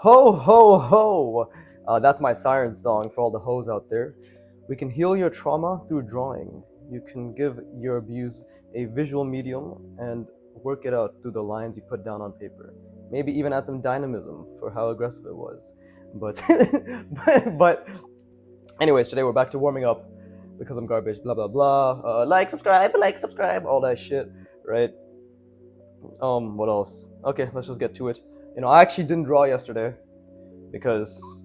Ho, ho, ho! That's my siren song for all the hoes out there. We can heal your trauma through drawing. You can give your abuse a visual medium and work it out through the lines you put down on paper. Maybe even add some dynamism for how aggressive it was. But, but anyways, today we're back to warming up because I'm garbage, blah, blah, blah. Like, subscribe, all that shit, right? What else? Okay, let's just get to it. I actually didn't draw yesterday because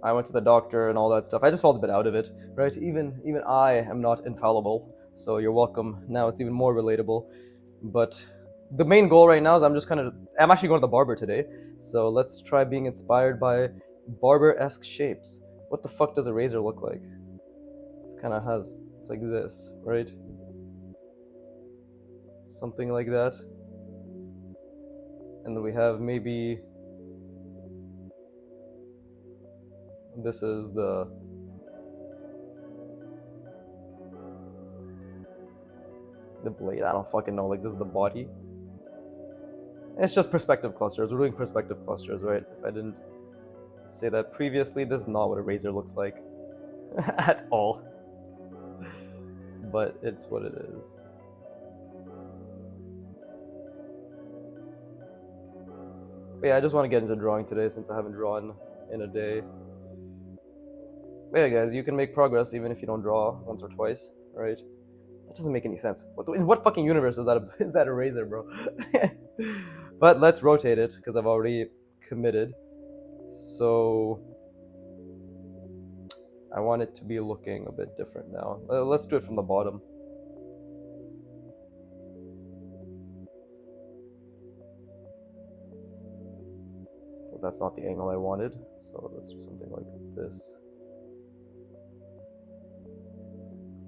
I went to the doctor and all that stuff. I just felt a bit out of it, right? Even I am not infallible, so you're welcome. Now it's even more relatable. But the main goal right now is I'm actually going to the barber today, so let's try being inspired by barber-esque shapes. What the fuck does a razor look like? It's like this, right? Something like that. And then we have maybe this is the blade. I don't fucking know. Like, this is the body. It's just perspective clusters. We're doing perspective clusters, right? If I didn't say that previously, this is not what a razor looks like at all. But it's what it is. But yeah, I just want to get into drawing today since I haven't drawn in a day. But yeah, guys, you can make progress even if you don't draw once or twice, right? That doesn't make any sense. In what fucking universe is that a razor, bro? But let's rotate it because I've already committed. So I want it to be looking a bit different now. Let's do it from the bottom. So that's not the angle I wanted. So let's do something like this.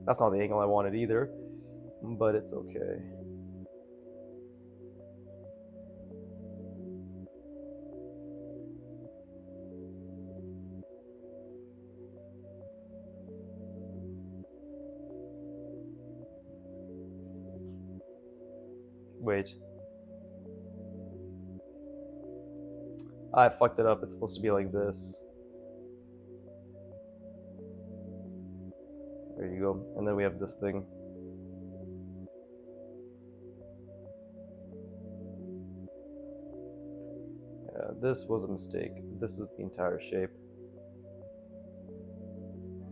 That's not the angle I wanted either, but it's okay. Wait. I fucked it up. It's supposed to be like this. There you go. And then we have this thing. Yeah, this was a mistake. This is the entire shape.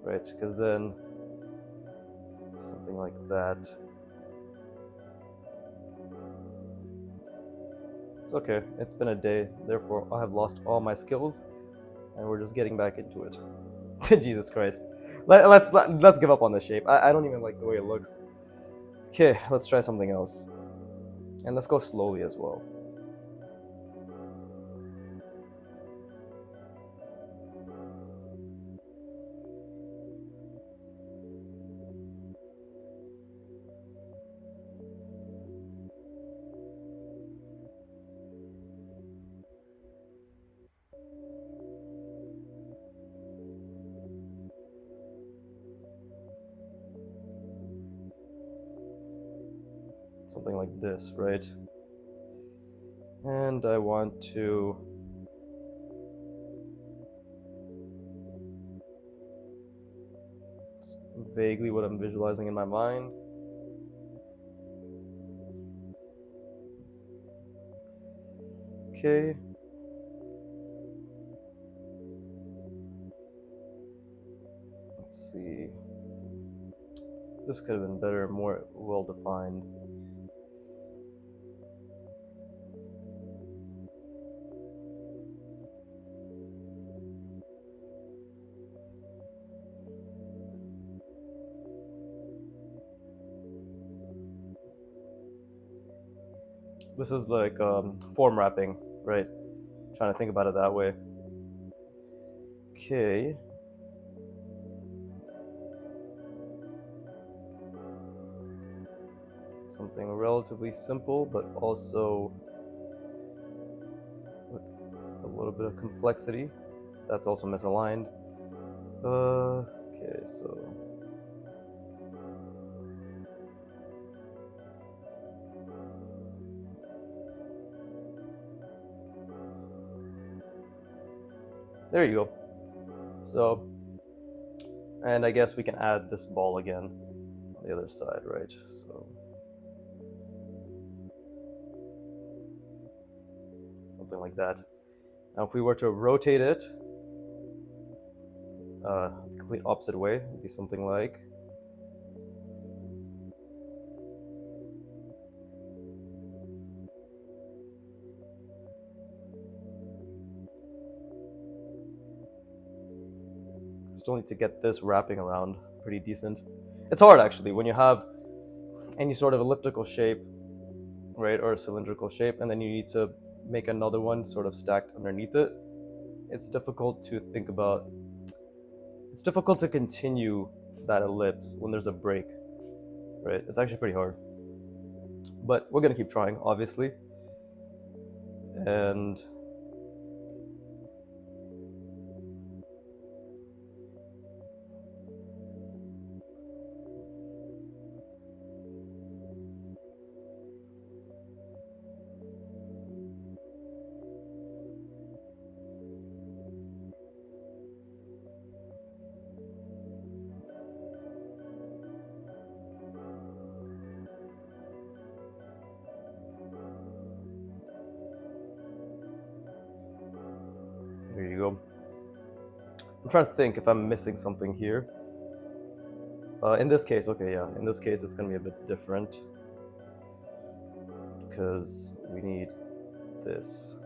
Right, because then something like that. It's okay. It's been a day. Therefore, I have lost all my skills, and we're just getting back into it. Jesus Christ. Let's give up on this shape. I don't even like the way it looks. Okay, let's try something else. And let's go slowly as well. Something like this, right? And I want to vaguely what I'm visualizing in my mind. Okay. Let's see. This could have been better, more well defined. This is like form wrapping, right? Trying to think about it that way. Okay. Something relatively simple, but also with a little bit of complexity. That's also misaligned. Okay, so There you go. So, and I guess we can add this ball again on the other side, right? So, something like that. Now, if we were to rotate it the complete opposite way, it would be something like. Still need to get this wrapping around pretty decent. It's hard actually when you have any sort of elliptical shape, right, or a cylindrical shape, and then you need to make another one sort of stacked underneath it. It's difficult to think about. It's difficult to continue that ellipse when there's a break, right? It's actually pretty hard. But we're gonna keep trying, obviously. And there you go. I'm trying to think if I'm missing something here. In this case, okay, yeah, in this case it's gonna be a bit different because we need this.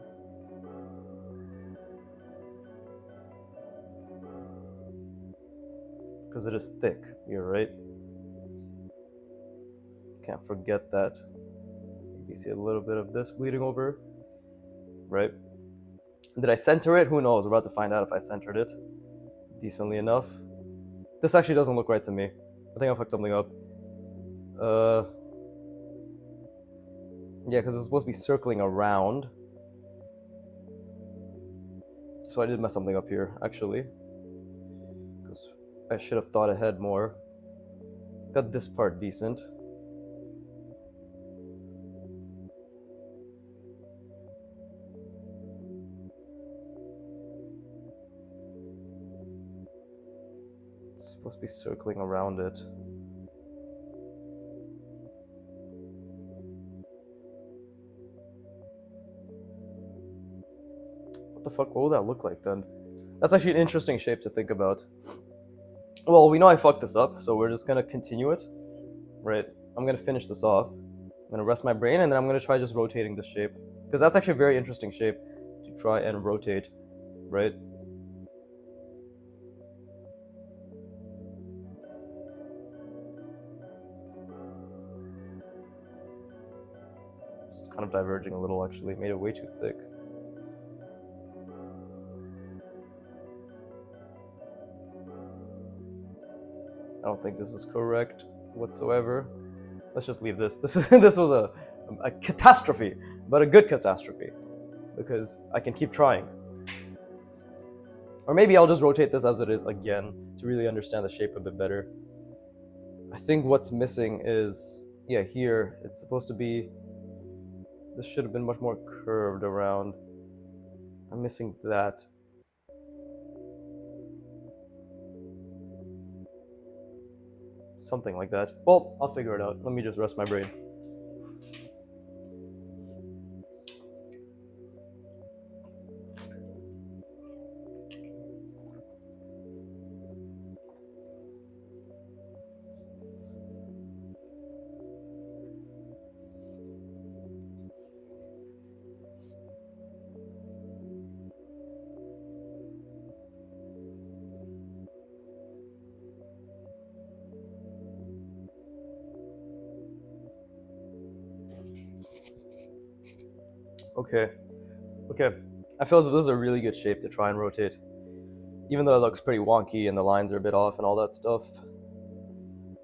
Because it is thick, you're right. Can't forget that. You see a little bit of this bleeding over, right? Did I center it? Who knows? We're about to find out if I centered it decently enough. This actually doesn't look right to me. I think I fucked something up. Yeah, because it's supposed to be circling around. So I did mess something up here, actually. Because I should have thought ahead more. Got this part decent. It's supposed to be circling around it. What the fuck? What will that look like then? That's actually an interesting shape to think about. Well, we know I fucked this up, so we're just gonna continue it, right? I'm gonna finish this off. I'm gonna rest my brain, and then I'm gonna try just rotating this shape, because that's actually a very interesting shape to try and rotate, right? It's kind of diverging a little, actually. Made it way too thick. I don't think this is correct whatsoever. Let's just leave this. This was a catastrophe, but a good catastrophe, because I can keep trying. Or maybe I'll just rotate this as it is again to really understand the shape a bit better. I think what's missing is, yeah, here, it's supposed to be, this should have been much more curved around. I'm missing that. Something like that. Well, I'll figure it out. Let me just rest my brain. Okay. I feel as if this is a really good shape to try and rotate. Even though it looks pretty wonky and the lines are a bit off and all that stuff.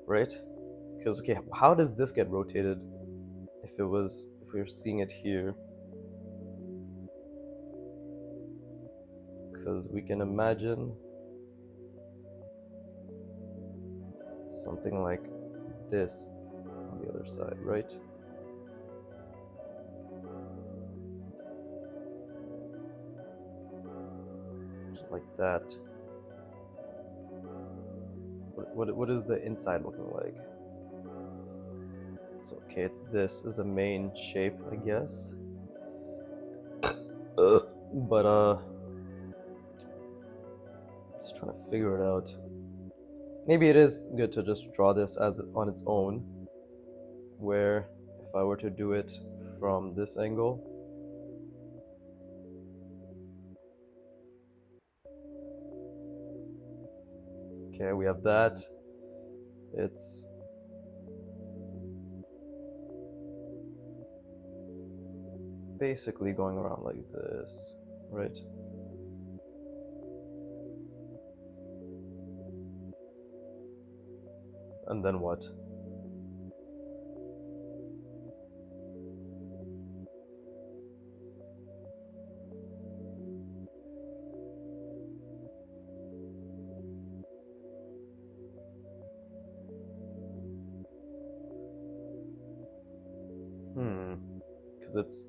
Right? Because, okay, how does this get rotated if we were seeing it here? Because we can imagine something like this on the other side, right? Just like that. What is the inside looking like? So okay, it's this is the main shape, I guess. But just trying to figure it out. Maybe it is good to just draw this as on its own, where if I were to do it from this angle, okay, we have that. It's basically going around like this, right? And then what? Because it's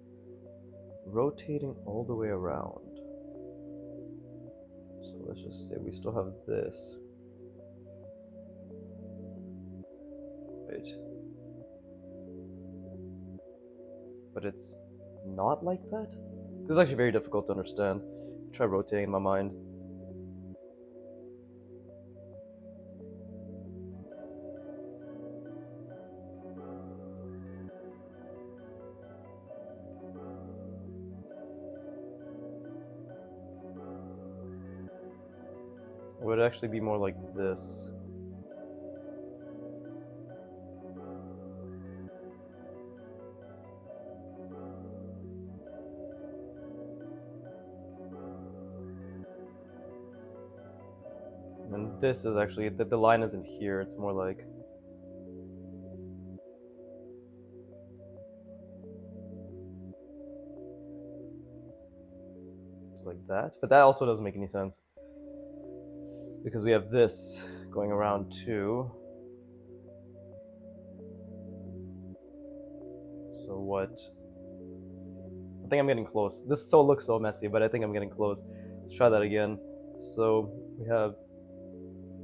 rotating all the way around. So let's just say we still have this. Right. But it's not like that? This is actually very difficult to understand. Try rotating in my mind. It would actually be more like this. And this is actually, the line isn't here, it's more like... it's like that. But that also doesn't make any sense. Because we have this going around too. So what? I think I'm getting close. This so looks so messy, but I think I'm getting close. Let's try that again. So we have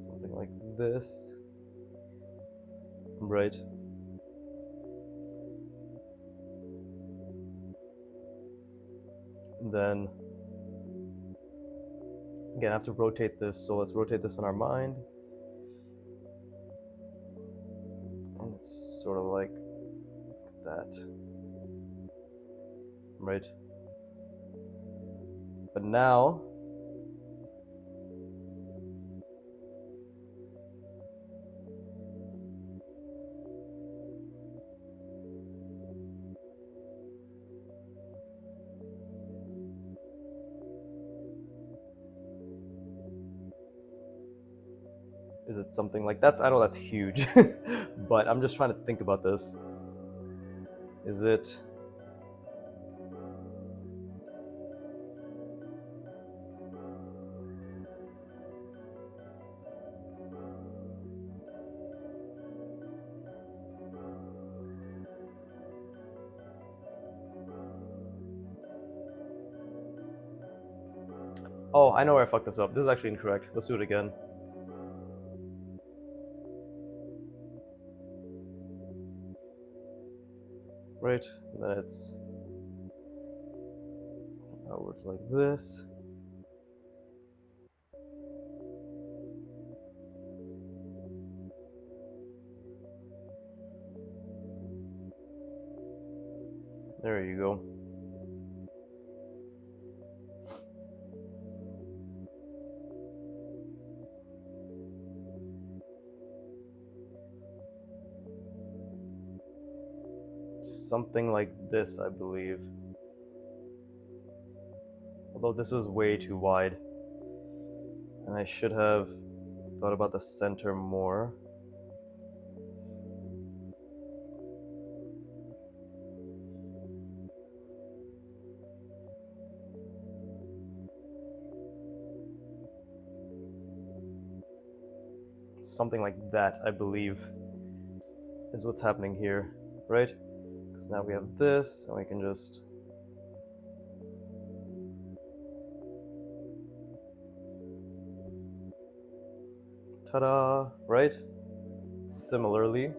something like this. Right. And then again, I have to rotate this. So let's rotate this in our mind. And it's sort of like that. Right. But now is it something like that? I know that's huge, but I'm just trying to think about this. Is it... oh, I know where I fucked this up. This is actually incorrect. Let's do it again. Right, and then it's outwards like this. There you go. Something like this, I believe. Although this is way too wide. And I should have thought about the center more. Something like that, I believe, is what's happening here, right? Because now we have this, and we can just... Ta-da, right? Similarly,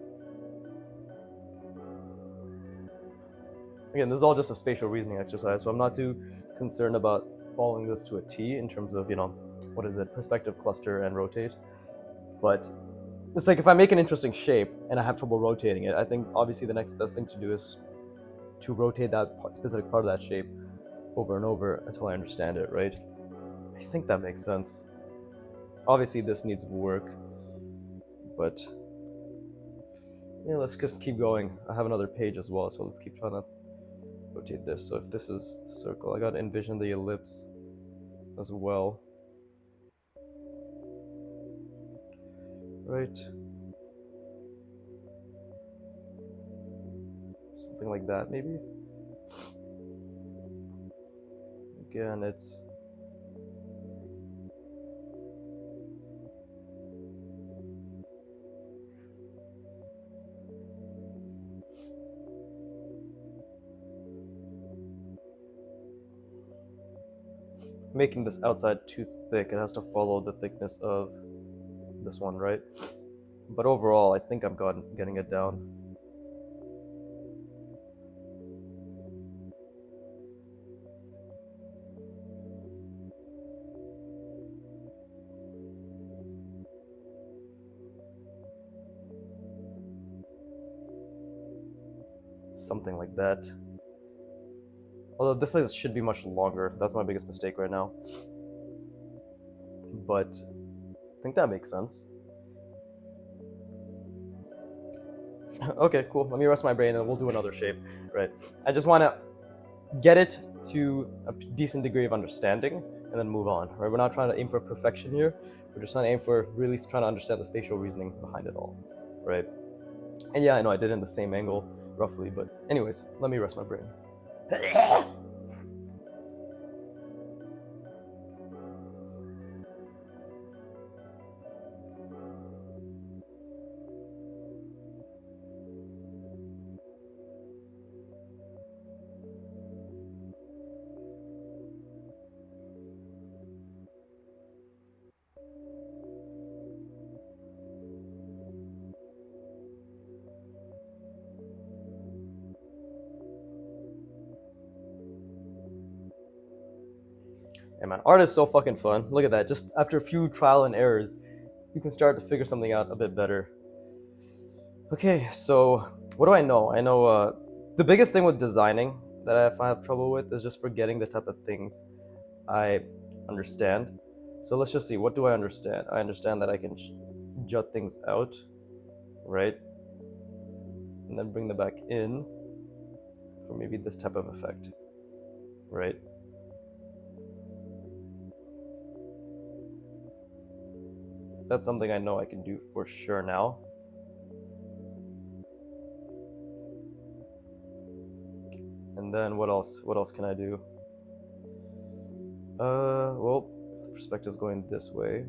again, this is all just a spatial reasoning exercise, so I'm not too concerned about following this to a T in terms of, what is it, perspective, cluster, and rotate. But it's like if I make an interesting shape and I have trouble rotating it, I think obviously the next best thing to do is to rotate that specific part of that shape over and over until I understand it, right? I think that makes sense. Obviously this needs work, but yeah, let's just keep going. I have another page as well, so let's keep trying to rotate this. So if this is the circle, I gotta envision the ellipse as well. Right? Something like that, maybe? Again, it's making this outside too thick. It has to follow the thickness of this one, right? But overall, I think I'm getting it down. Something like that. Although this should be much longer. That's my biggest mistake right now. But I think that makes sense. Okay, cool. Let me rest my brain and we'll do another shape, right? I just want to get it to a decent degree of understanding and then move on, right? We're not trying to aim for perfection here. We're just trying to aim for really trying to understand the spatial reasoning behind it all, right? And yeah, I know I did it in the same angle roughly, but anyways, let me rest my brain. Hey man, art is so fucking fun. Look at that. Just after a few trial and errors, you can start to figure something out a bit better. Okay, so what do I know? I know the biggest thing with designing that I have trouble with is just forgetting the type of things I understand. So let's just see, what do I understand? I understand that I can jut things out, right? And then bring them back in for maybe this type of effect, right? That's something I know I can do for sure now. And then what else? What else can I do? Well, if the perspective's going this way,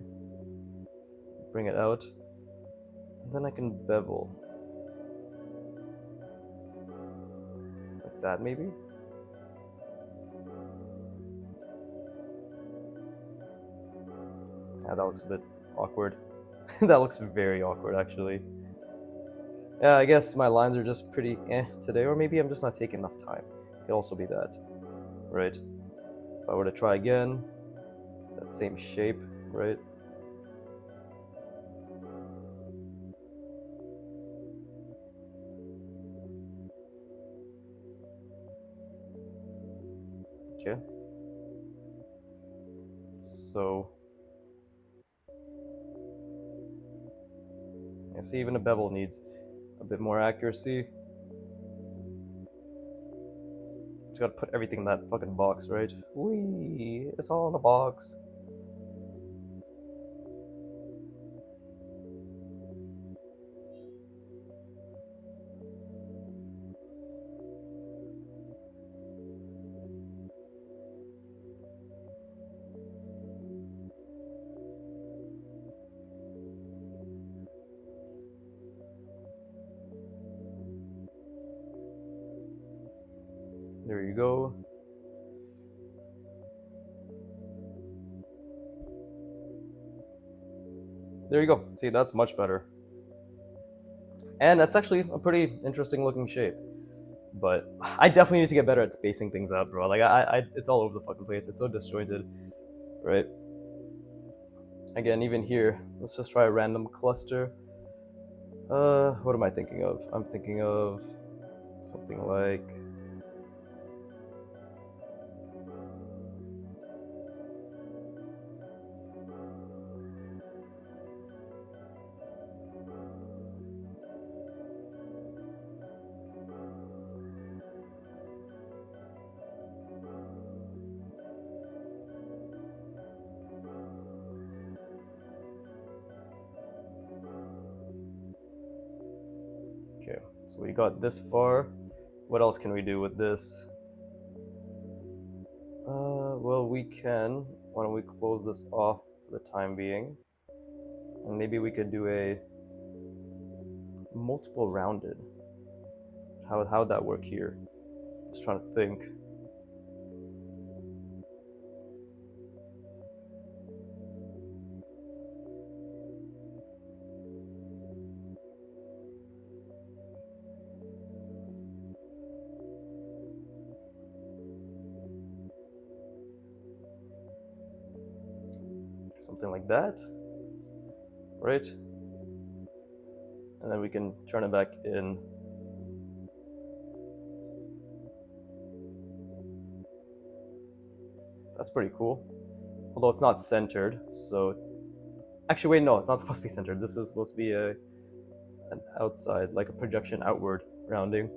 bring it out, and then I can bevel. Like that, maybe? Yeah, that looks a bit awkward. That looks very awkward, actually. Yeah, I guess my lines are just pretty today, or maybe I'm just not taking enough time. It could also be that, right? If I were to try again, that same shape, right? Okay. So, yeah, see, even a bevel needs a bit more accuracy. Just gotta put everything in that fucking box, right? Whee! It's all in the box. There you go. there you go. See, that's much better. And that's actually a pretty interesting looking shape. But I definitely need to get better at spacing things out, bro. Like it's all over the fucking place. It's so disjointed, right? Again, even here, let's just try a random cluster. What am I thinking of? I'm thinking of something like. Okay, so we got this far. What else can we do with this? Well, we can. Why don't we close this off for the time being? And maybe we could do a multiple rounded. How would that work here? Just trying to think. Something like that, right? And then we can turn it back in. That's pretty cool. Although it's not centered, so actually wait, no, it's not supposed to be centered. This is supposed to be an outside, like a projection outward rounding.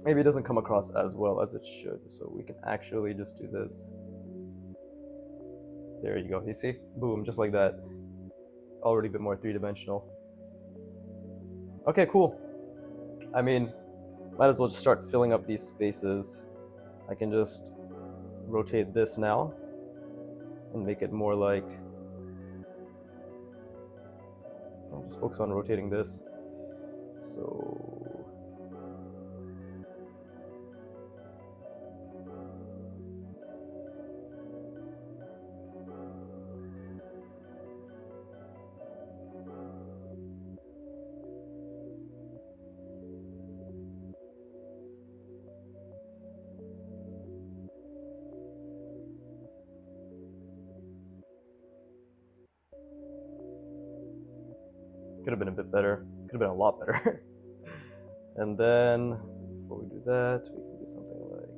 Maybe it doesn't come across as well as it should, so we can actually just do this. There you go. You see? Boom, just like that. Already a bit more three-dimensional. Okay, cool. I mean, might as well just start filling up these spaces. I can just rotate this now and make it more like. I'll just focus on rotating this. So. Could have been a bit better. Could have been a lot better. And then, before we do that, we can do something like.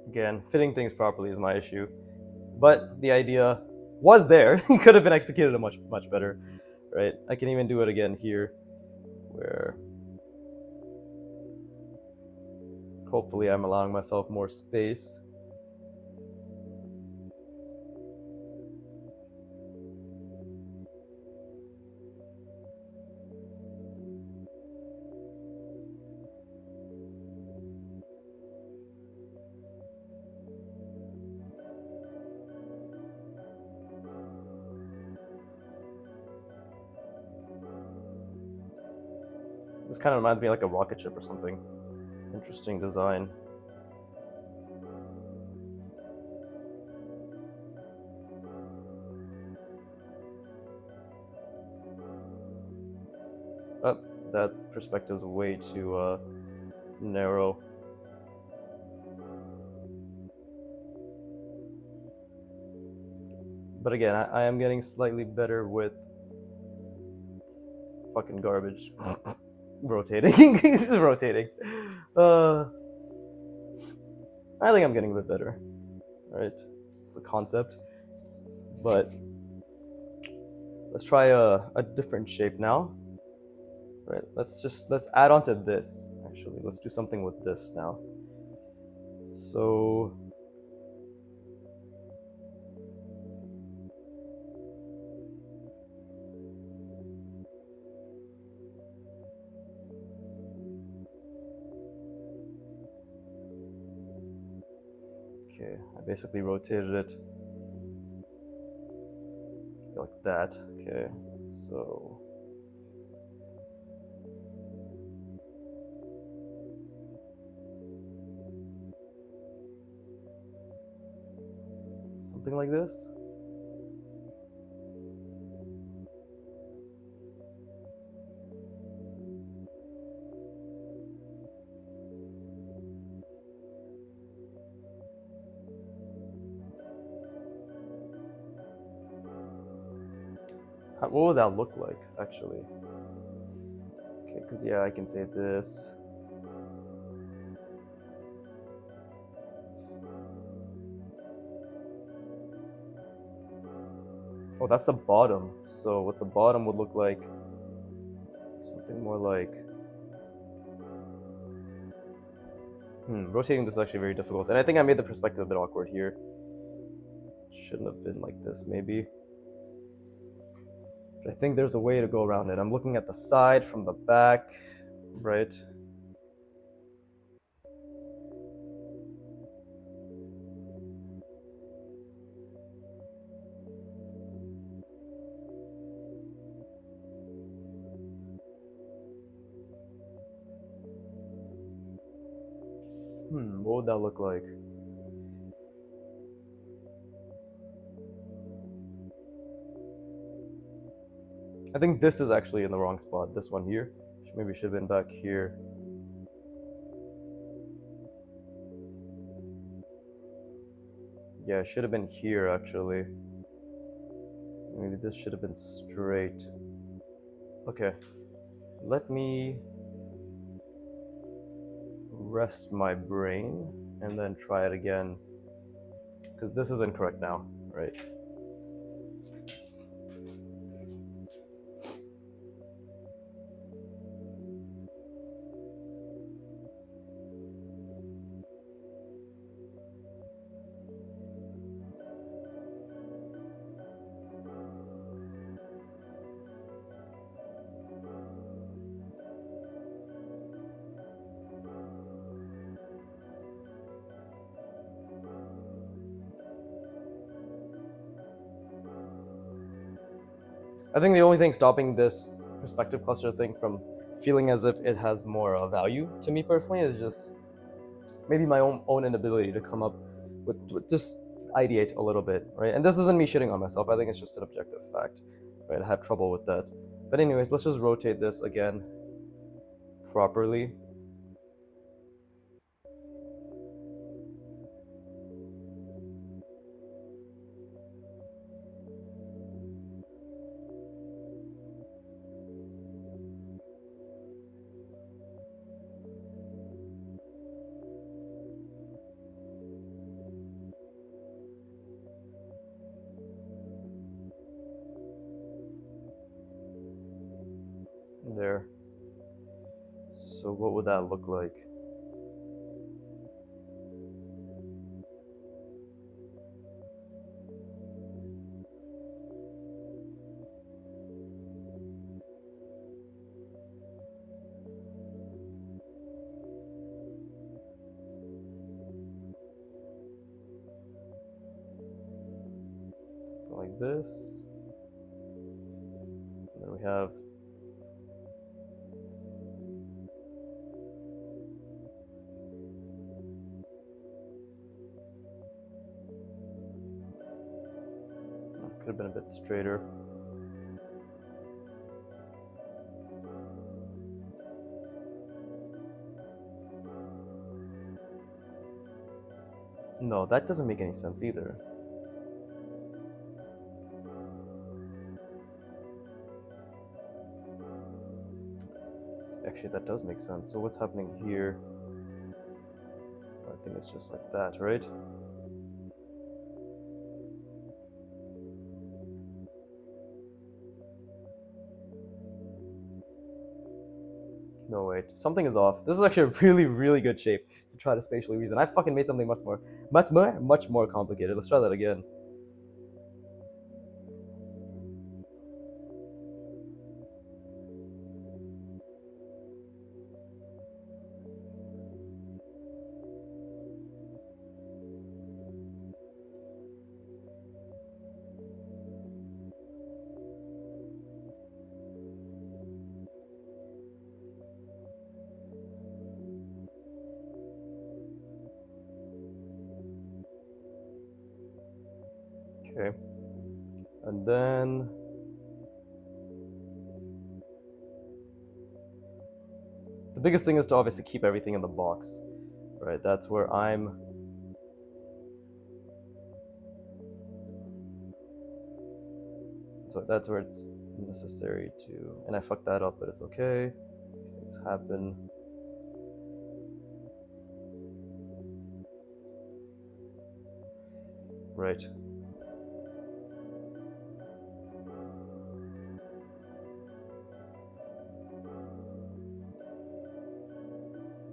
Again, fitting things properly is my issue. But the idea was there. It could have been executed a much better, right? I can even do it again here, where hopefully I'm allowing myself more space. This kind of reminds me of like a rocket ship or something. Interesting design. Oh, that perspective's way too narrow. But again, I am getting slightly better with fucking garbage. Rotating. This is rotating. I think I'm getting a bit better. Right? It's the concept. But let's try a different shape now. Right? Let's add on to this. Actually, let's do something with this now. So Okay, I basically rotated it like that. Okay, so something like this. What would that look like, actually? Okay, because yeah, I can say this. Oh, that's the bottom. So what the bottom would look like, something more like... rotating this is actually very difficult. And I think I made the perspective a bit awkward here. Shouldn't have been like this, maybe. But I think there's a way to go around it. I'm looking at the side from the back, right? What would that look like? I think this is actually in the wrong spot. This one here. Maybe should have been back here. Yeah, it should have been here actually. Maybe this should have been straight. Okay. Let me rest my brain and then try it again. Because this is incorrect now, right? I think the only thing stopping this perspective cluster thing from feeling as if it has more value to me personally is just maybe my own inability to come up with just ideate a little bit, right? And this isn't me shitting on myself. I think it's just an objective fact, right? I have trouble with that. But anyways, let's just rotate this again properly. There. So what would that look like? Like this. And then we have could have been a bit straighter. No, that doesn't make any sense either. Actually, that does make sense. So what's happening here? I think it's just like that, right? No, wait. Something is off. This is actually a really, really good shape to try to spatially reason. I fucking made something much more complicated. Let's try that again. Okay. And then the biggest thing is to obviously keep everything in the box, right? That's where that's where it's necessary to, and I fucked that up, but it's okay. These things happen. Right.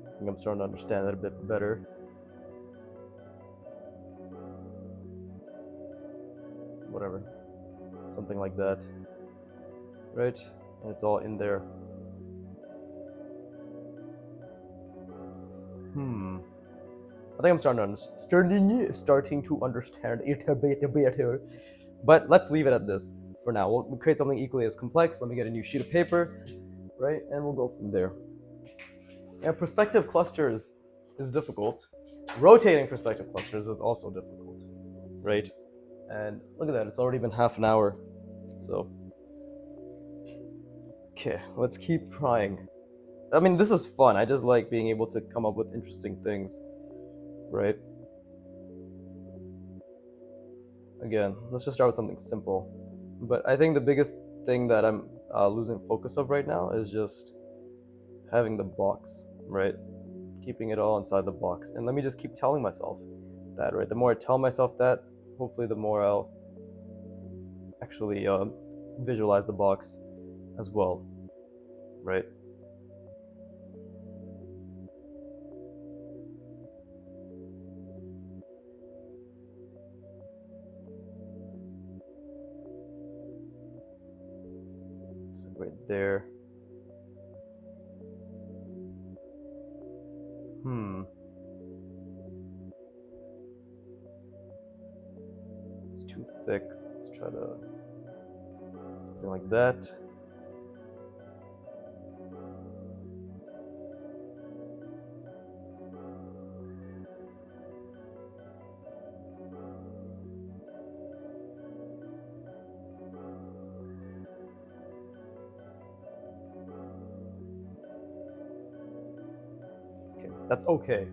I think I'm starting to understand it a bit better. Whatever. Something like that. Right? And it's all in there. I think I'm starting to understand it a bit better. But let's leave it at this for now. We'll create something equally as complex. Let me get a new sheet of paper, right? And we'll go from there. Yeah, perspective clusters is difficult. Rotating perspective clusters is also difficult, right? And look at that, it's already been half an hour. So, okay, let's keep trying. I mean, this is fun. I just like being able to come up with interesting things, right? Again, let's just start with something simple. But I think the biggest thing that I'm losing focus of right now is just having the box, right? Keeping it all inside the box. And let me just keep telling myself that, right? The more I tell myself that, hopefully the more I'll actually visualize the box as well, right? So right there. It's too thick. Let's try to something like that. Okay, that's okay,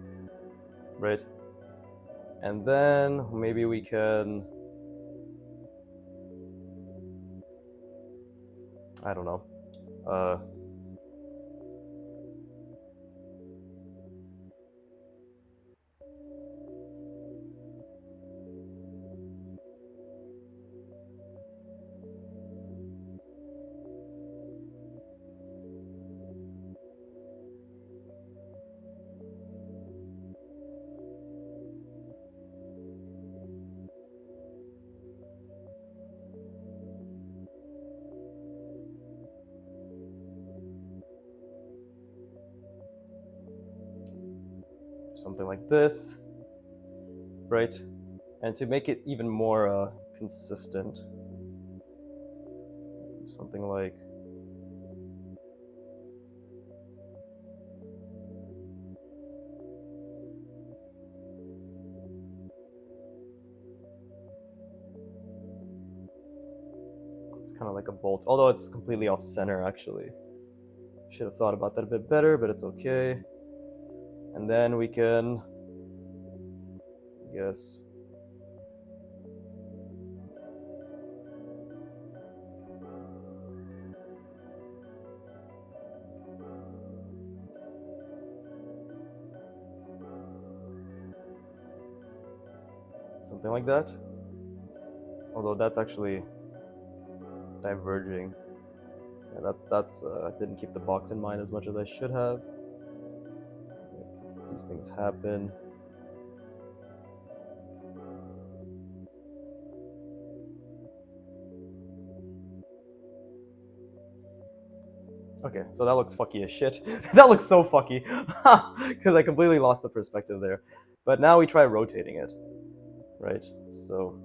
right? And then maybe we can, I don't know, something like this, right? And to make it even more consistent, something like it's kind of like a bolt, although it's completely off center actually. Should have thought about that a bit better, but it's okay. And then we can, I guess, something like that. Although that's actually diverging. Yeah, that's I didn't keep the box in mind as much as I should have. These things happen. Okay, so that looks fucky as shit. That looks so fucky. Because I completely lost the perspective there. But now we try rotating it, right? So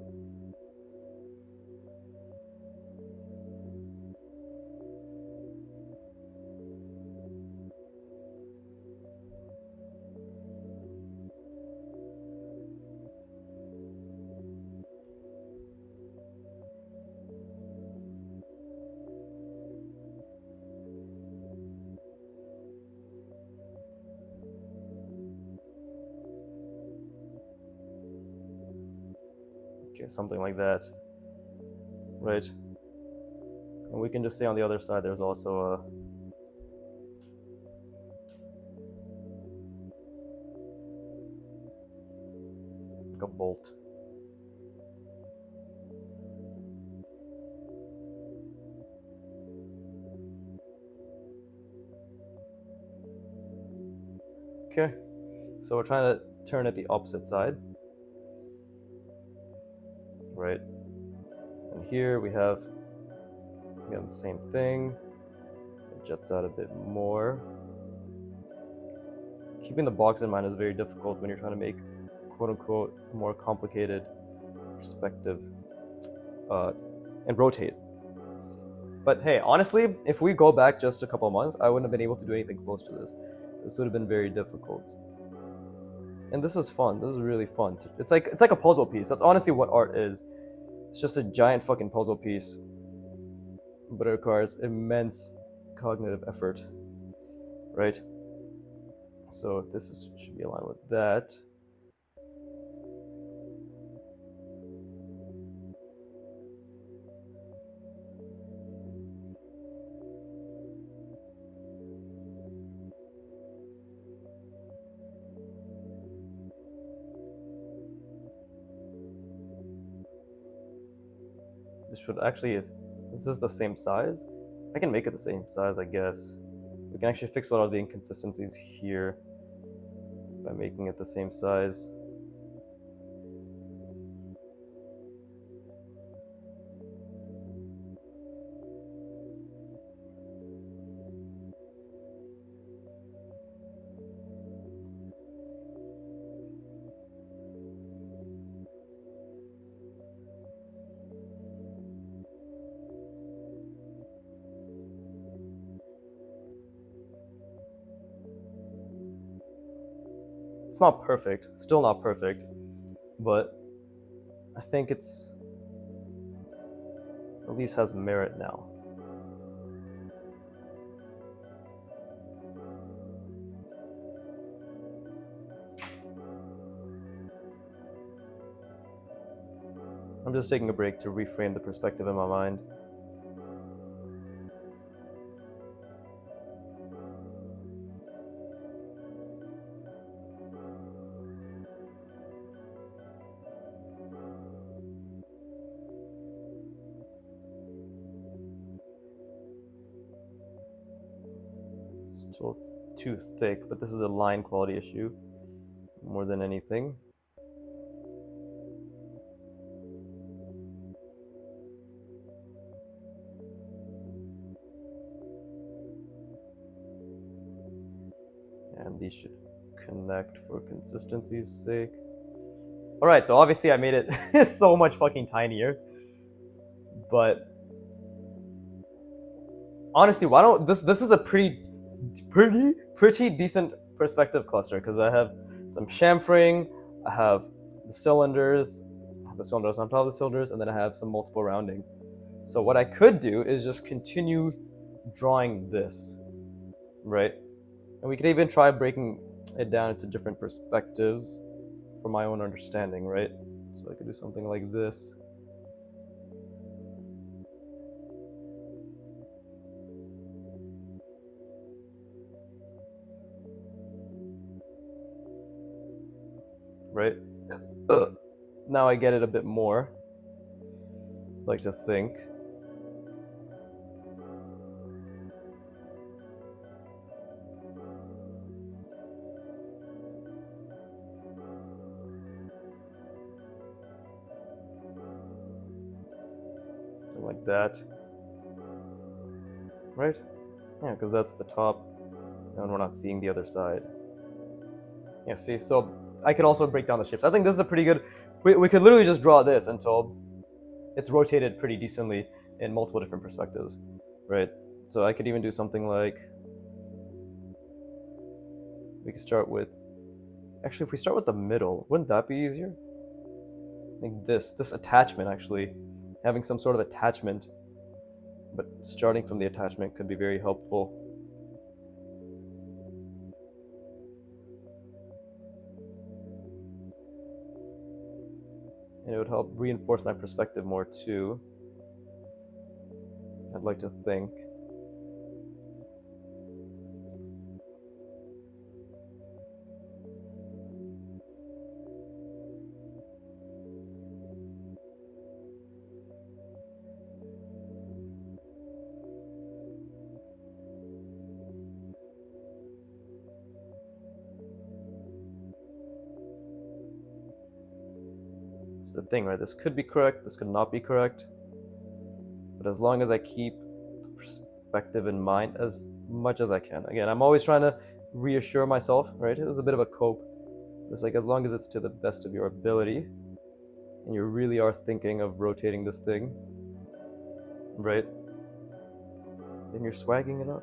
Okay, something like that, right? And we can just say on the other side there's also a bolt. Okay, so we're trying to turn it the opposite side, right? And here we have, again, the same thing. It jets out a bit more. Keeping the box in mind is very difficult when you're trying to make quote-unquote more complicated perspective and rotate. But hey, honestly, if we go back just a couple of months, I wouldn't have been able to do anything close to this. This would have been very difficult. And this is fun. This is really fun. It's like a puzzle piece. That's honestly what art is. It's just a giant fucking puzzle piece, but it requires immense cognitive effort, right? So should be aligned with that. This should actually, is this the same size? I can make it the same size, I guess. We can actually fix a lot of the inconsistencies here by making it the same size. It's not perfect, still not perfect, but I think it's at least has merit now. I'm just taking a break to reframe the perspective in my mind. Still too thick, but this is a line quality issue more than anything. And these should connect for consistency's sake. Alright, so obviously I made it so much fucking tinier. But honestly, why don't this is a pretty decent perspective cluster, because I have some chamfering, I have the cylinders on top of the cylinders, and then I have some multiple rounding. So what I could do is just continue drawing this, right? And we could even try breaking it down into different perspectives for my own understanding, right? So I could do something like this. Right? Now I get it a bit more. I'd like to think. Something like that. Right? Yeah, because that's the top, and we're not seeing the other side. Yeah, see, so I could also break down the shapes. I think this is a pretty good, we could literally just draw this until it's rotated pretty decently in multiple different perspectives, right? So I could even do something like, we could start with, actually if we start with the middle, wouldn't that be easier? Like this attachment actually, having some sort of attachment, but starting from the attachment could be very helpful. And it would help reinforce my perspective more too. I'd like to think. It's the thing, right? This could be correct, this could not be correct. But as long as I keep the perspective in mind as much as I can. Again, I'm always trying to reassure myself, right? It's a bit of a cope. It's like, as long as it's to the best of your ability and you really are thinking of rotating this thing, right? Then you're swagging it up.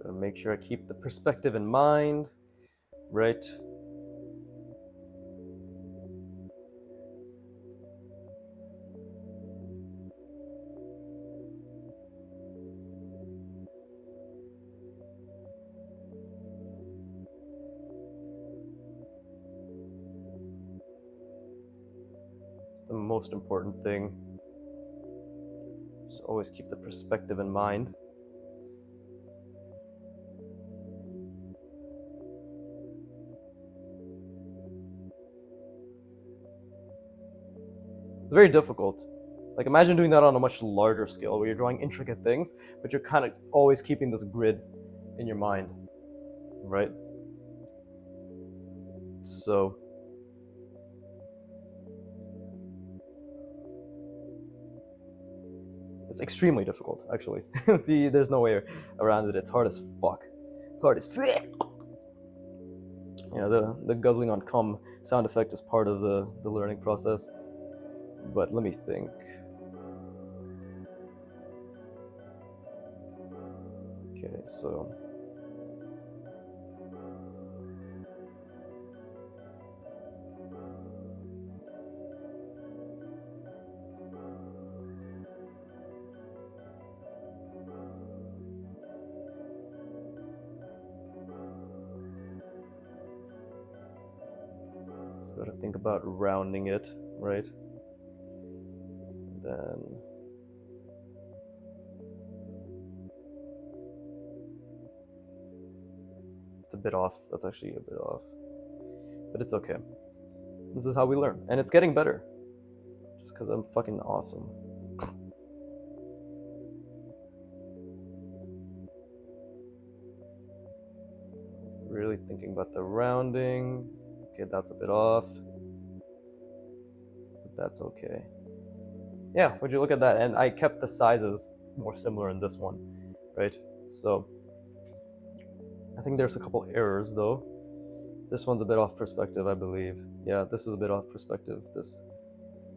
Gotta make sure I keep the perspective in mind, right? It's the most important thing. Just always keep the perspective in mind. It's very difficult. Like, imagine doing that on a much larger scale where you're drawing intricate things, but you're kind of always keeping this grid in your mind, right? So it's extremely difficult, actually. There's no way around it. It's hard as fuck. Hard as fuck. Yeah, the guzzling on cum sound effect is part of the learning process. But let me think. Okay, so gotta think about rounding it, right? Then it's a bit off. That's actually a bit off. But it's okay. This is how we learn. And it's getting better. Just because I'm fucking awesome. Really thinking about the rounding. Okay, that's a bit off. But that's okay. Yeah, would you look at that? And I kept the sizes more similar in this one, right? So I think there's a couple errors though. This one's a bit off perspective, I believe. Yeah, this is a bit off perspective. This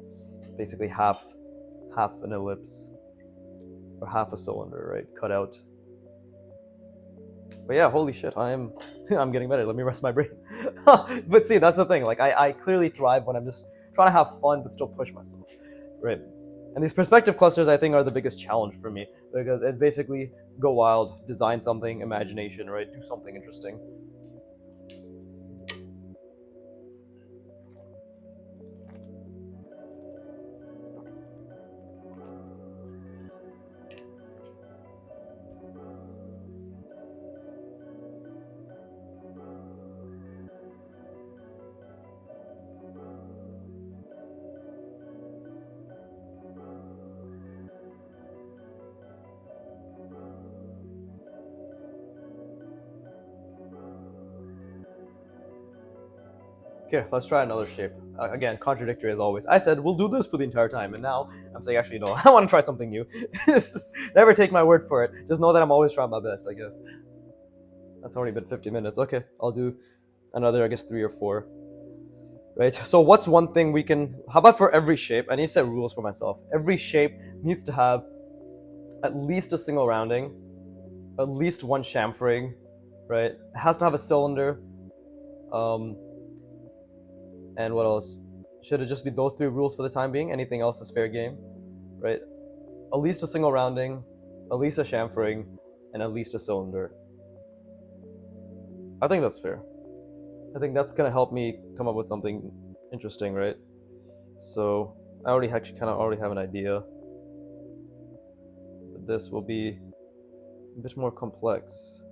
is basically half an ellipse or half a cylinder, right? Cut out. But yeah, holy shit, I'm getting better. Let me rest my brain. But see, that's the thing. Like, I clearly thrive when I'm just trying to have fun but still push myself, right? And these perspective clusters, I think, are the biggest challenge for me because it's basically go wild, design something, imagination, right? Do something interesting. Okay, let's try another shape. Again, contradictory as always. I said we'll do this for the entire time, and now I'm saying actually no, I want to try something new. Never take my word for it. Just know that I'm always trying my best, I guess. That's already been 50 minutes. Okay, I'll do another, I guess, 3 or 4. Right? So what's one thing we can, how about for every shape? I need to set rules for myself. Every shape needs to have at least a single rounding, at least one chamfering, right? It has to have a cylinder. And what else? Should it just be those 3 rules for the time being? Anything else is fair game, right? At least a single rounding, at least a chamfering, and at least a cylinder. I think that's fair. I think that's gonna help me come up with something interesting, right? So I already actually kind of already have an idea. But this will be a bit more complex.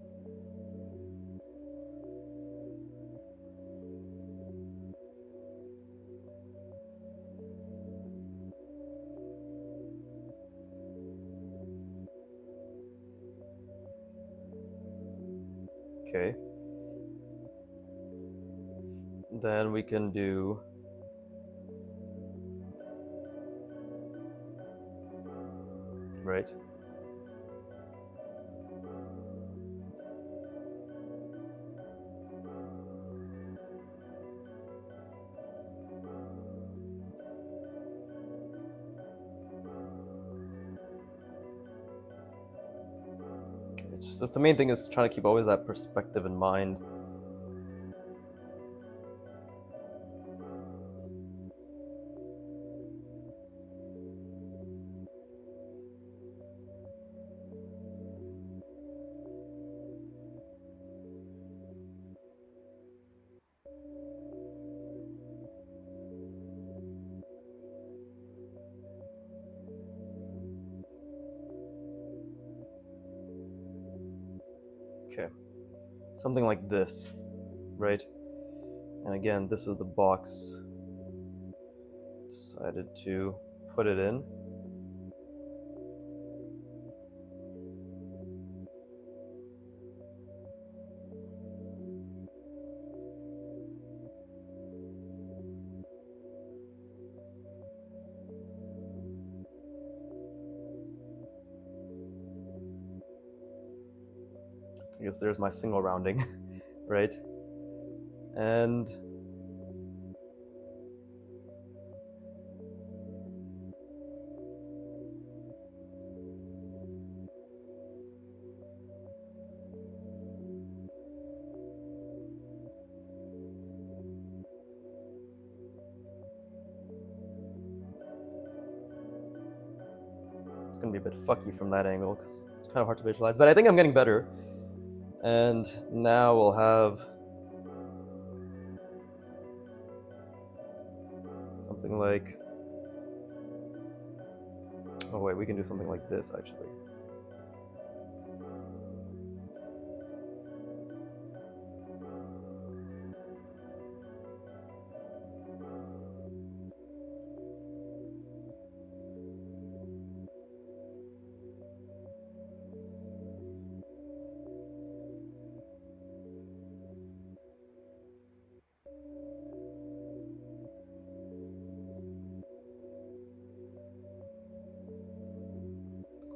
Okay. Then we can do right. It's just the main thing is trying to keep always that perspective in mind. Okay, something like this, right? And again, this is the box. Decided to put it in. I guess there's my single rounding, right? And it's gonna be a bit fucky from that angle because it's kind of hard to visualize, but I think I'm getting better. And now we'll have something like, oh wait, we can do something like this actually.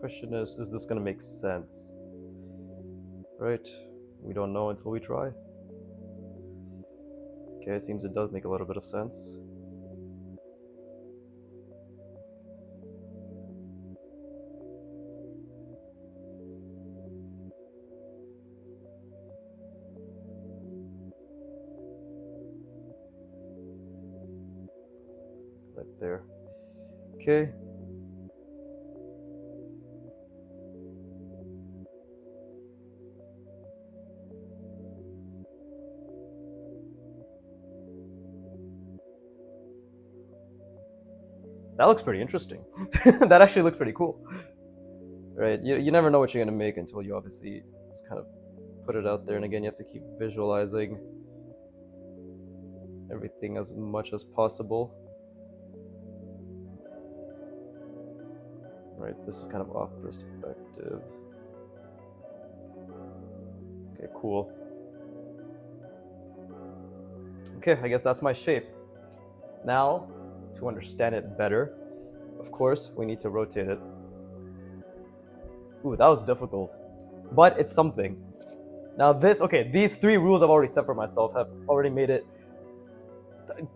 Question is this gonna make sense? Right? We don't know until we try. Okay, it seems it does make a little bit of sense. Right there. Okay. That looks pretty interesting. That actually looks pretty cool. Right? You never know what you're gonna make until you obviously just kind of put it out there. And again, you have to keep visualizing everything as much as possible. Right? This is kind of off perspective. Okay, cool. Okay, I guess that's my shape. Now, to understand it better, of course, we need to rotate it. Ooh, that was difficult, but it's something. Now this, okay, these 3 rules I've already set for myself have already made it.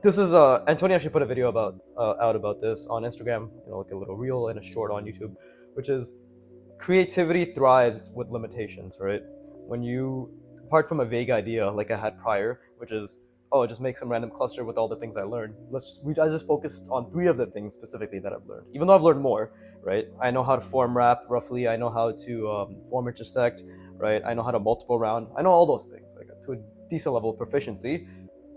This is Antonio actually put a video out about this on Instagram, like a little reel and a short on YouTube, which is creativity thrives with limitations, right? When you, apart from a vague idea like I had prior, which is, oh, just make some random cluster with all the things I learned. I just focused on 3 of the things specifically that I've learned, even though I've learned more, right? I know how to form wrap roughly. I know how to form intersect, right? I know how to multiple round. I know all those things, like to a decent level of proficiency.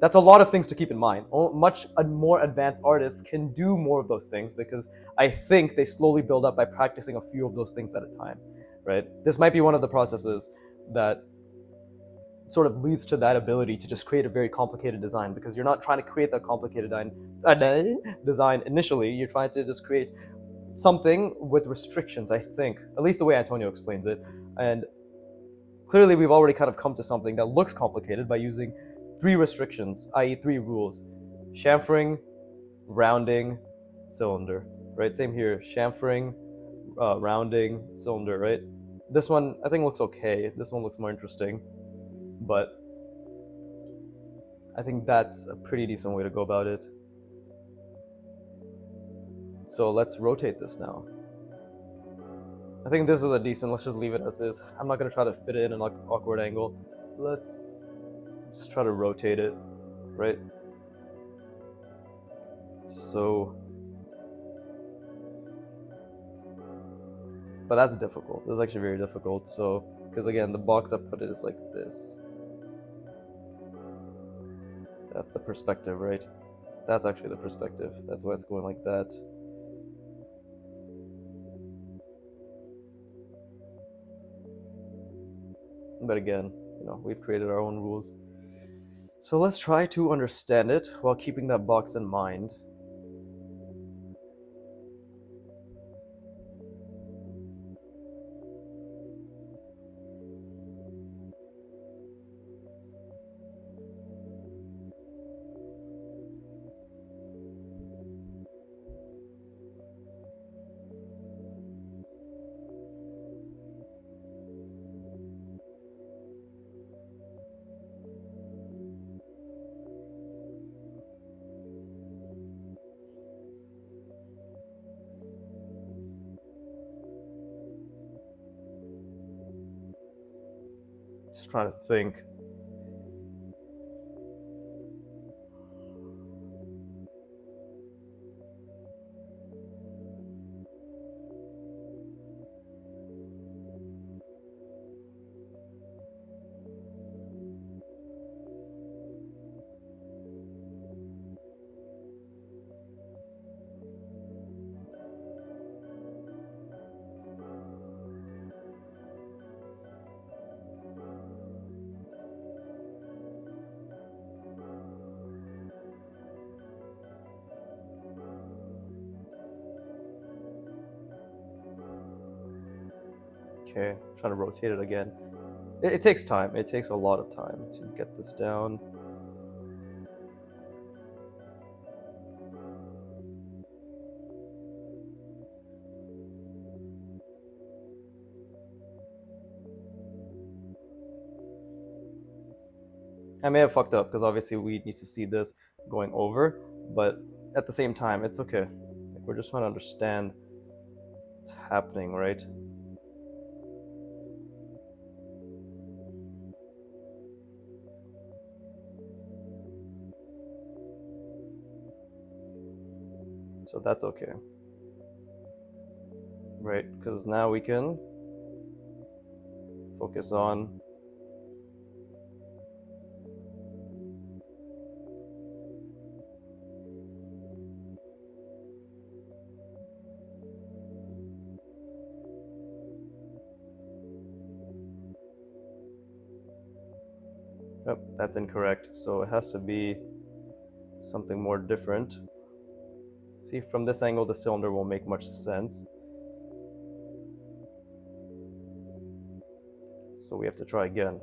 That's a lot of things to keep in mind. Much more advanced artists can do more of those things because I think they slowly build up by practicing a few of those things at a time, right? This might be one of the processes that sort of leads to that ability to just create a very complicated design, because you're not trying to create that complicated design initially. You're trying to just create something with restrictions, I think, at least the way Antonio explains it. And clearly we've already kind of come to something that looks complicated by using 3 restrictions, i.e. 3 rules: chamfering, rounding, cylinder, right? Same here, chamfering, rounding, cylinder, right? This one I think looks okay. This one looks more interesting, but I think that's a pretty decent way to go about it. So let's rotate this now. I think this is a decent, let's just leave it as is. I'm not gonna try to fit it in an awkward angle. Let's just try to rotate it, right? So, but that's difficult. This is actually very difficult. So, because again, the box I put it is like this. That's the perspective, right? That's actually the perspective. That's why it's going like that. But again, we've created our own rules. So let's try to understand it while keeping that box in mind. Just trying to think. Okay, I'm trying to rotate it again. It takes time. It takes a lot of time to get this down. I may have fucked up because obviously we need to see this going over, but at the same time, it's okay. Like, we're just trying to understand what's happening, right? So that's okay, right? Because now we can focus on Yep, that's incorrect. So it has to be something more different. See, from this angle, the cylinder won't make much sense. So we have to try again.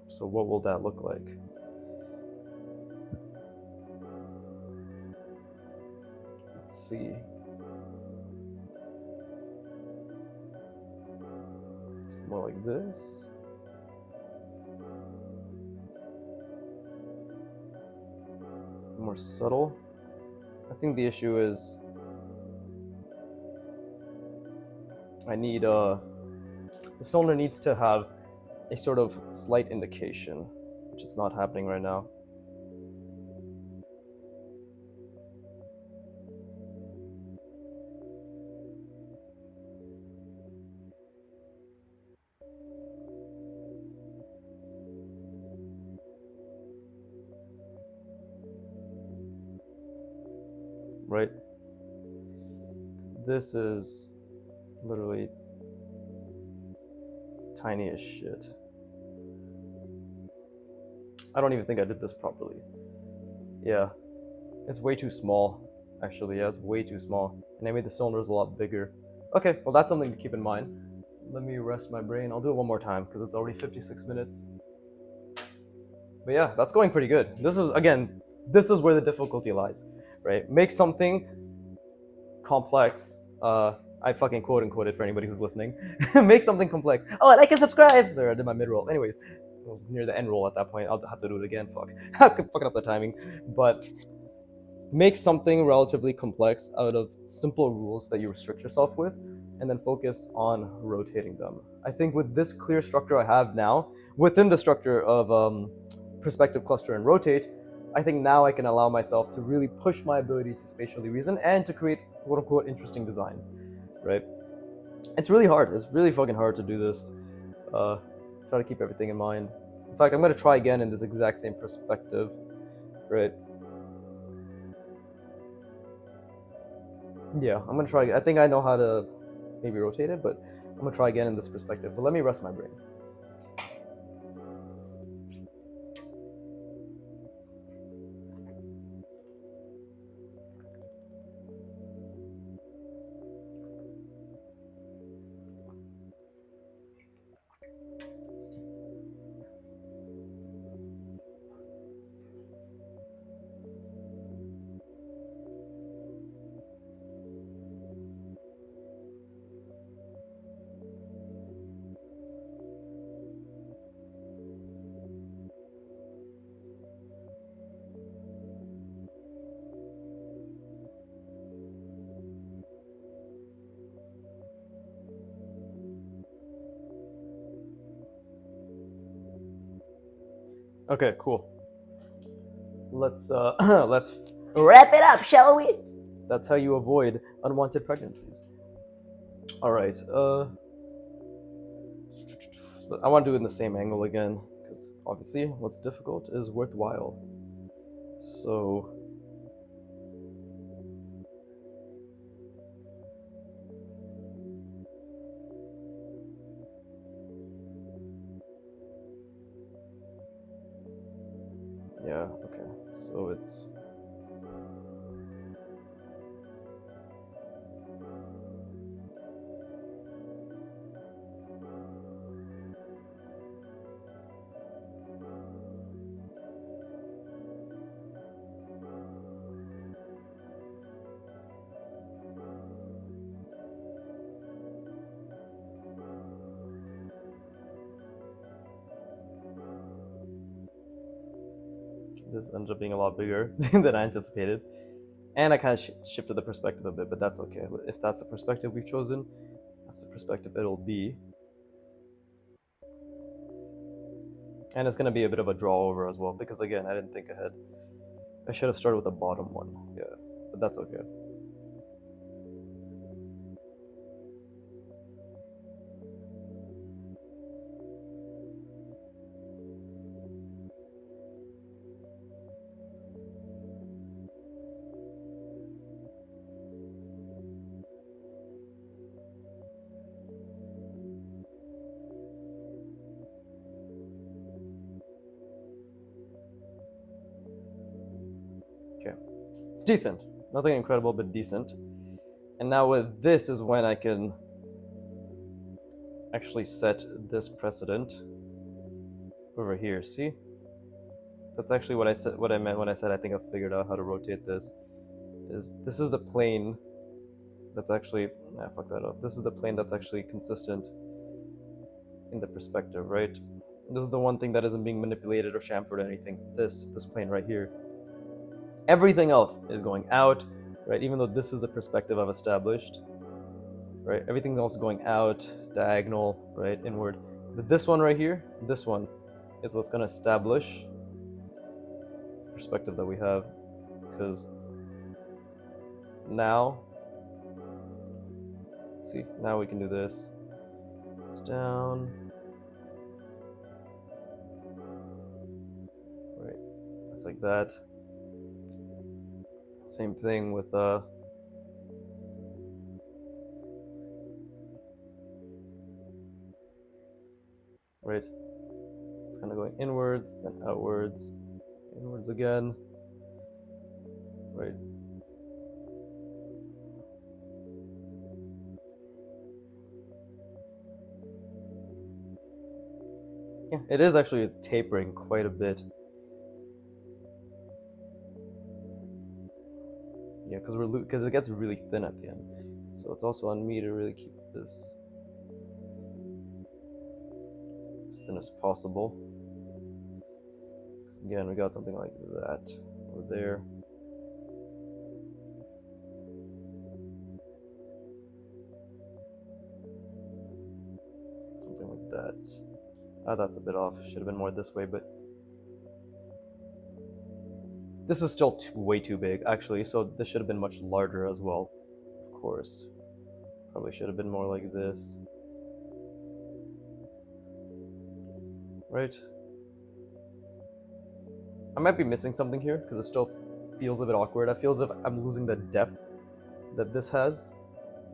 So what will that look like? Let's see. more like this. More subtle. I think the issue is I need the cylinder needs to have a sort of slight indication, which is not happening right now. Right? This is literally tiny as shit. I don't even think I did this properly. Yeah, it's way too small. Actually, yeah, it's way too small. And I made the cylinders a lot bigger. Okay, well that's something to keep in mind. Let me rest my brain. I'll do it one more time because it's already 56 minutes. But yeah, that's going pretty good. This is, again, this is where the difficulty lies, right? Make something complex. I fucking quote unquote it for anybody who's listening. Make something complex. Oh, like and subscribe. There, I did my mid roll. Anyways, near the end roll at that point, I'll have to do it again. Fuck, I'm fucking up the timing. But make something relatively complex out of simple rules that you restrict yourself with, and then focus on rotating them. I think with this clear structure I have now, within the structure of perspective, cluster, and rotate, I think now I can allow myself to really push my ability to spatially reason and to create quote unquote interesting designs, right? It's really hard. It's really fucking hard to do this. Try to keep everything in mind. In fact, I'm gonna try again in this exact same perspective, right? Yeah, I'm gonna try. I think I know how to maybe rotate it, but I'm gonna try again in this perspective. But let me rest my brain. Okay, cool. Let's let's wrap it up, shall we? That's how you avoid unwanted pregnancies. All right. I want to do it in the same angle again because obviously, what's difficult is worthwhile. So. Yeah, okay. So it's this ended up being a lot bigger than I anticipated. And I kind of shifted the perspective a bit, but that's okay. If that's the perspective we've chosen, that's the perspective it'll be. And it's going to be a bit of a draw over as well, because again, I didn't think ahead. I should have started with the bottom one, yeah, but that's okay. Okay, it's decent. Nothing incredible, but decent. And now with this is when I can actually set this precedent over here. See? That's actually what I said. What I meant when I said I think I've figured out how to rotate this. This is the plane that's actually fuck that up. This is the plane that's actually consistent in the perspective, right? This is the one thing that isn't being manipulated or chamfered or anything. This plane right here. Everything else is going out, right? Even though this is the perspective I've established, right? Everything else is going out, diagonal, right? Inward. But this one right here, this one is what's going to establish the perspective that we have. Because now, see, now we can do this. It's down. Right. It's like that. Same thing with right. It's kind of going inwards, then outwards, inwards again. Right. Yeah, it is actually tapering quite a bit. Yeah, because it gets really thin at the end. So it's also on me to really keep this as thin as possible. Because again, we got something like that over there. Something like that. That's a bit off. Should have been more this way, but this is still way too big, actually, so this should have been much larger as well, of course. Probably should have been more like this. Right? I might be missing something here, because it still feels a bit awkward. I feel as if I'm losing the depth that this has.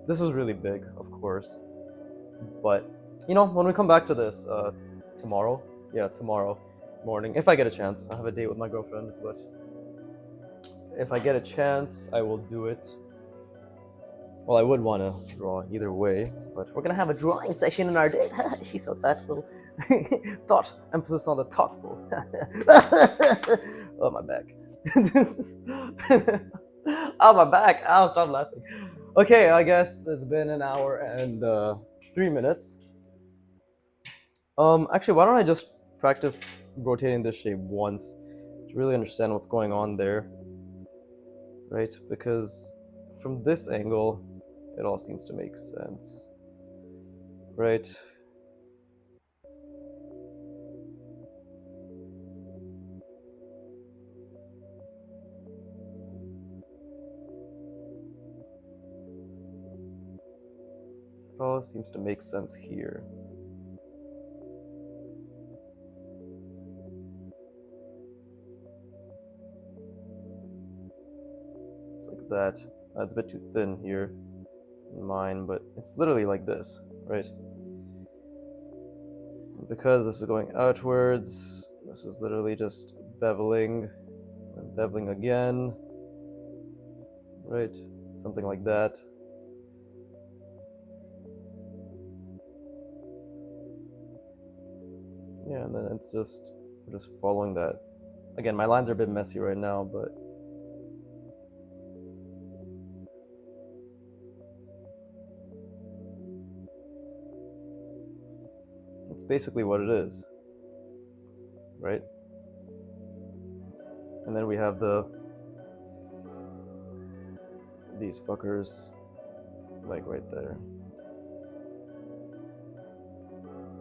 This is really big, of course. But, you know, when we come back to this tomorrow morning, if I get a chance. I have a date with my girlfriend, but if I get a chance, I will do it. Well, I would want to draw either way, but we're gonna have a drawing session in our date. She's so thoughtful. Thought, emphasis on the thoughtful. Oh, my back. Oh, my back. Ow, stop laughing. Okay, I guess it's been an hour and 3 minutes. Actually, why don't I just practice rotating this shape once to really understand what's going on there, right? Because from this angle, it all seems to make sense, right? It all seems to make sense here. It's like that. It's a bit too thin here in mine, but it's literally like this, right? And because this is going outwards, this is literally just beveling and beveling again, right? Something like that. Yeah, and then it's just, we're just following that. Again, my lines are a bit messy right now, but it's basically what it is, right? And then we have these fuckers, like right there.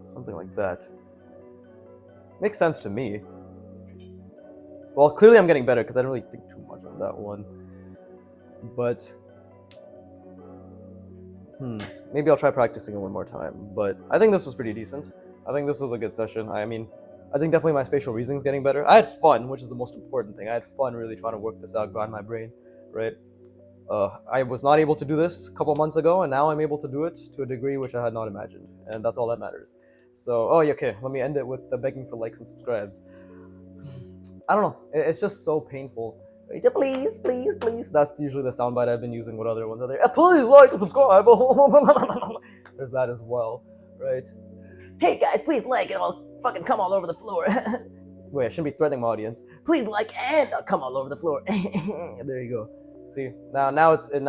Something like that. Makes sense to me. Well, clearly I'm getting better because I don't really think too much on that one. But, maybe I'll try practicing it one more time. But I think this was pretty decent. I think this was a good session. I mean, I think definitely my spatial reasoning is getting better. I had fun, which is the most important thing. I had fun really trying to work this out, grind my brain, right? I was not able to do this a couple months ago, and now I'm able to do it to a degree which I had not imagined, and that's all that matters. So, oh, yeah, okay, let me end it with the begging for likes and subscribes. I don't know, it's just so painful. Please, please, please. That's usually the soundbite I've been using with other ones. Please like and subscribe. There's that as well, right? Hey guys, please like and I'll fucking come all over the floor. Wait, I shouldn't be threatening my audience. Please like and I'll come all over the floor. There you go. See, now it's an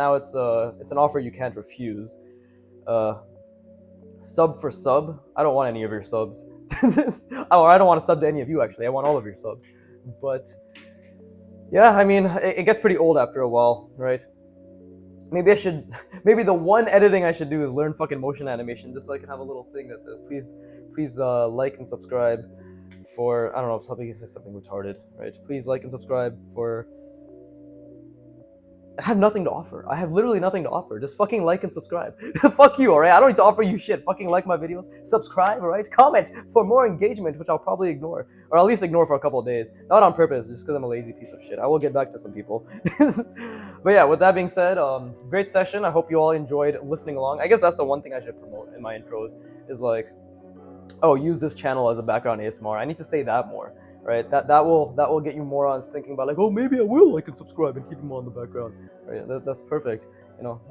offer you can't refuse. sub for sub. I don't want any of your subs. Or I don't want to sub to any of you, actually. I want all of your subs. But yeah, I mean, it gets pretty old after a while, right? Maybe I should, maybe the one editing I should do is learn fucking motion animation just so I can have a little thing that says, please like and subscribe for, I don't know, something says something retarded, right? Please like and subscribe for, I have nothing to offer. I have literally nothing to offer. Just fucking like and subscribe. Fuck you, alright? I don't need to offer you shit. Fucking like my videos, subscribe, alright? Comment for more engagement, which I'll probably ignore. Or at least ignore for a couple of days. Not on purpose, just because I'm a lazy piece of shit. I will get back to some people. But yeah, with that being said, great session. I hope you all enjoyed listening along. I guess that's the one thing I should promote in my intros, is like, oh, use this channel as a background ASMR. I need to say that more, right? That will get you morons thinking about like, oh, maybe I will like and subscribe and keep them on the background, right? That's perfect. You know,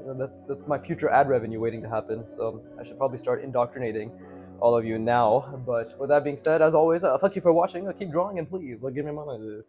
that's my future ad revenue waiting to happen. So I should probably start indoctrinating all of you now. But with that being said, as always, thank you for watching. Keep drawing and please, like, give me money.